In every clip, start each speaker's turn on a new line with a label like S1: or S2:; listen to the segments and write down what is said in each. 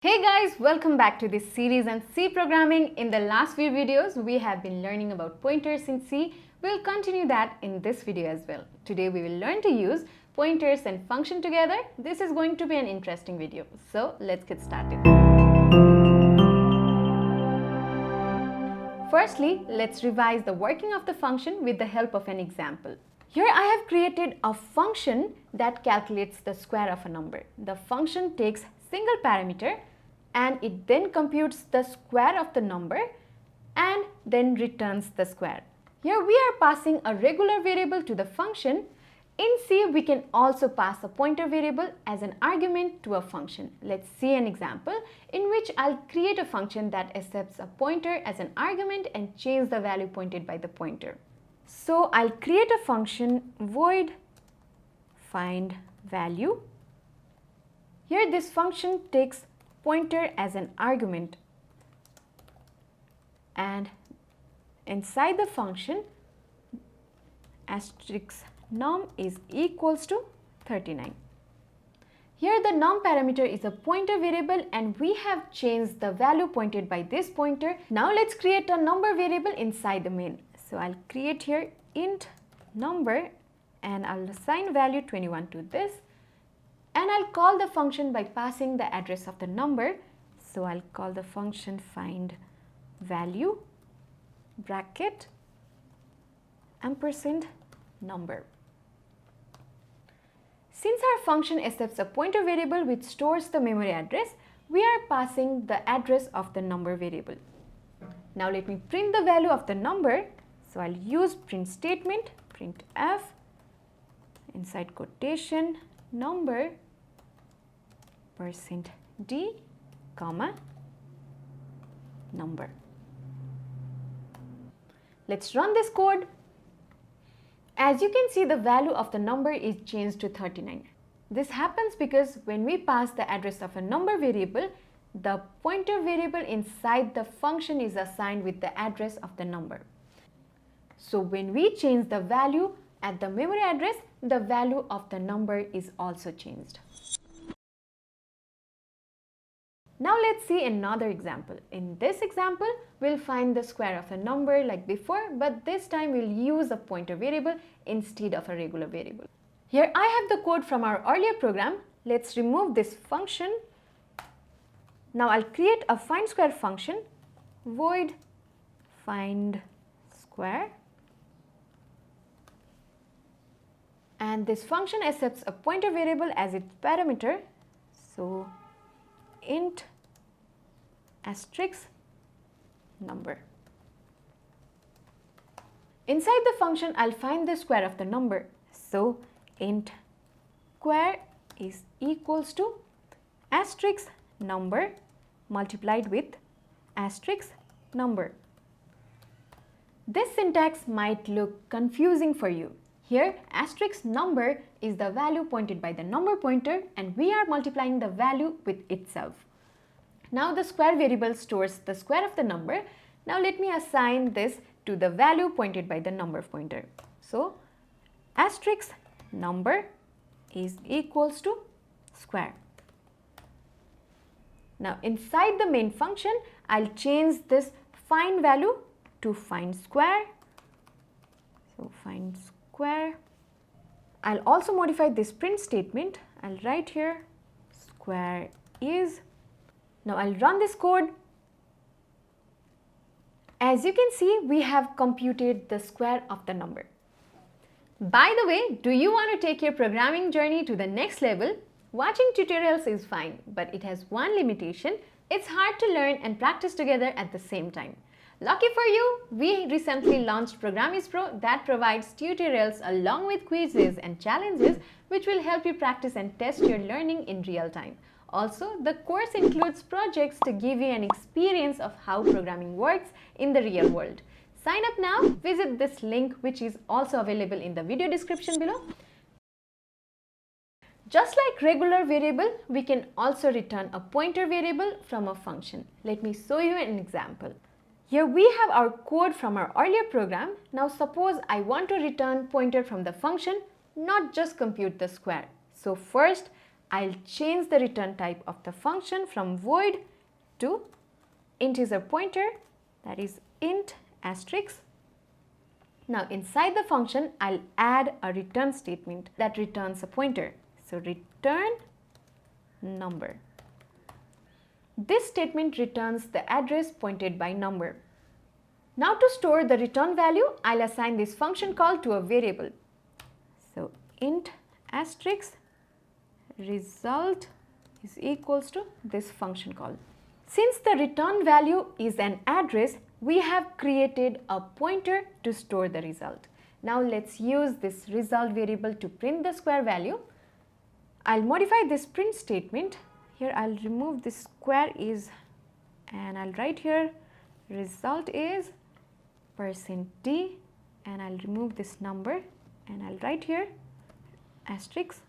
S1: Hey guys, welcome back to this series on C programming. In the last few videos, we have been learning about pointers in C. We'll continue that in this video as well. Today we will learn to use pointers and function together. This is going to be an interesting video. So let's get started. Firstly, let's revise the working of the function with the help of an example. Here I have created a function that calculates the square of a number. The function takes single parameter and it then computes the square of the number and then returns the square. Here we are passing a regular variable to the function. In C, we can also pass a pointer variable as an argument to a function. Let's see an example in which I'll create a function that accepts a pointer as an argument and change the value pointed by the pointer. So I'll create a function void find value. Here this function takes pointer as an argument and inside the function asterisk num is equals to 39. Here the num parameter is a pointer variable and we have changed the value pointed by this pointer. Now let's create a number variable inside the main. So I'll create here int number and I'll assign value 21 to this. And I'll call the function by passing the address of the number. So I'll call the function find value bracket ampersand number. Since our function accepts a pointer variable which stores the memory address, we are passing the address of the number variable. Now let me print the value of the number. So I'll use print statement, printf, inside quotation, number %d, comma, number. Let's run this code. As you can see, the value of the number is changed to 39. This happens because when we pass the address of a number variable, the pointer variable inside the function is assigned with the address of the number. So when we change the value at the memory address, the value of the number is also changed. Now let's see another example. In this example, we'll find the square of a number like before, but this time we'll use a pointer variable instead of a regular variable. Here I have the code from our earlier program. Let's remove this function. Now I'll create a find square function, void find square. And this function accepts a pointer variable as its parameter. So int asterisk number. Inside the function, I'll find the square of the number. So int square is equals to asterisk number multiplied with asterisk number. This syntax might look confusing for you. Here, asterisk number is the value pointed by the number pointer and we are multiplying the value with itself. Now the square variable stores the square of the number. Now let me assign this to the value pointed by the number pointer. So asterisk number is equals to square. Now inside the main function, I'll change this find value to find square. So find square. I'll also modify this print statement. I'll write here square is. Now I'll run this code. As you can see, we have computed the square of the number. By the way, do you want to take your programming journey to the next level? Watching tutorials is fine, but it has one limitation. It's hard to learn and practice together at the same time. Lucky for you, we recently launched Programiz PRO that provides tutorials along with quizzes and challenges which will help you practice and test your learning in real time. Also, the course includes projects to give you an experience of how programming works in the real world. Sign up now, visit this link which is also available in the video description below. Just like regular variable, we can also return a pointer variable from a function. Let me show you an example. Here we have our code from our earlier program. Now suppose I want to return pointer from the function, not just compute the square. So first I'll change the return type of the function from void to integer pointer, that is int asterisk. Now inside the function, I'll add a return statement that returns a pointer. So return number. This statement returns the address pointed by number. Now to store the return value, I'll assign this function call to a variable. So int asterisk result is equals to this function call. Since the return value is an address, we have created a pointer to store the result. Now let's use this result variable to print the square value. I'll modify this print statement. Here I'll remove this square is and I'll write here result is %d and I'll remove this number and I'll write here asterisk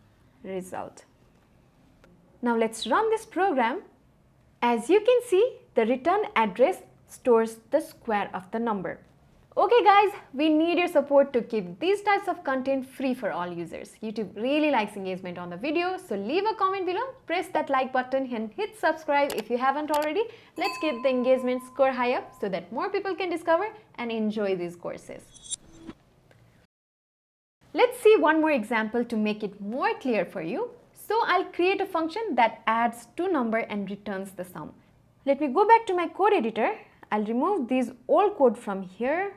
S1: result. Now let's run this program. As you can see, the return address stores the square of the number. Okay guys, we need your support to keep these types of content free for all users. YouTube really likes engagement on the video, so leave a comment below, press that like button and hit subscribe if you haven't already. Let's keep the engagement score high up so that more people can discover and enjoy these courses. Let's see one more example to make it more clear for you. So I'll create a function that adds two numbers and returns the sum. Let me go back to my code editor. I'll remove these old code from here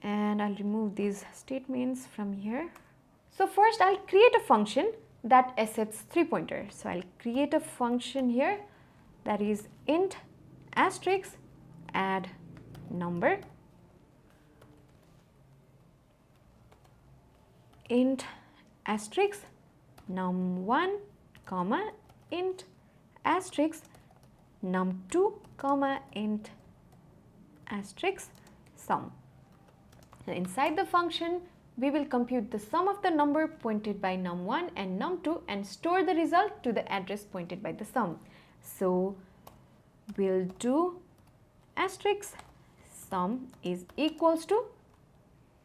S1: and I'll remove these statements from here. So first I'll create a function that accepts 3 pointers. So I'll create a function here that is int asterisk add number, int asterisk num1 comma int asterisk num2 comma int asterisk sum. And inside the function, we will compute the sum of the number pointed by num1 and num2 and store the result to the address pointed by the sum. So we'll do asterisk sum is equals to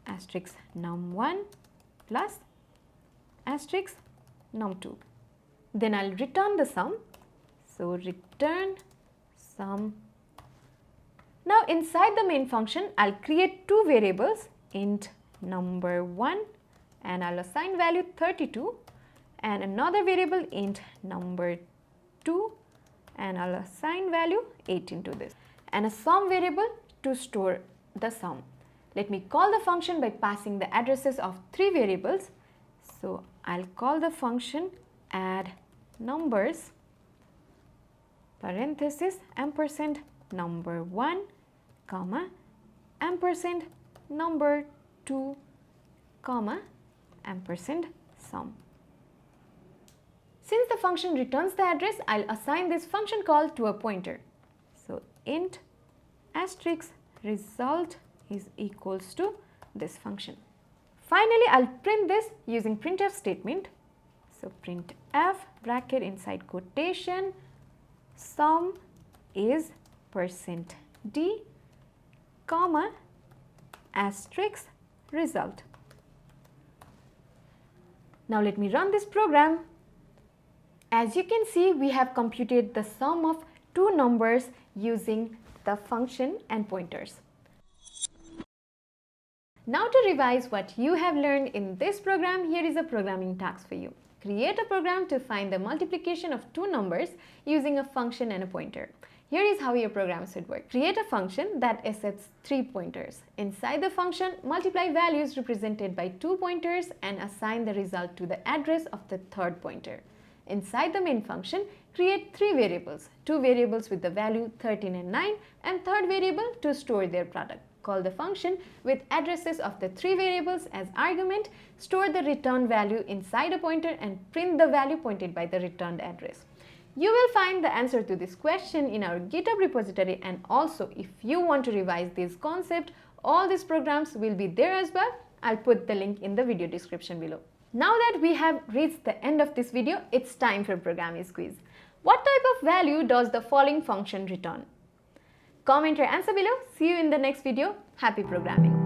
S1: asterisk num1 plus asterisk num2. Then I'll return the sum. So return sum. Now inside the main function, I'll create two variables, int number1 and I'll assign value 32 and another variable int number2 and I'll assign value 18 to this and a sum variable to store the sum. Let me call the function by passing the addresses of three variables. So I'll call the function add numbers parenthesis ampersand number1 comma ampersand number2 comma ampersand sum. Since the function returns the address, I'll assign this function call to a pointer. So int asterisk result is equals to this function. Finally, I'll print this using printf statement. So printf bracket inside quotation sum is %d comma asterisk result. Now let me run this program. As you can see, we have computed the sum of two numbers using the function and pointers. Now to revise what you have learned in this program, here is a programming task for you. Create a program to find the multiplication of two numbers using a function and a pointer. Here is how your program should work. Create a function that accepts 3 pointers. Inside the function, multiply values represented by 2 pointers and assign the result to the address of the third pointer. Inside the main function, create 3 variables, 2 variables with the value 13 and 9 and third variable to store their product. Call the function with addresses of the 3 variables as argument, store the return value inside a pointer and print the value pointed by the returned address. You will find the answer to this question in our GitHub repository, and also if you want to revise this concept, all these programs will be there as well. I'll put the link in the video description below. Now that we have reached the end of this video, it's time for Programiz quiz. What type of value does the following function return? Comment your answer below. See you in the next video. Happy programming!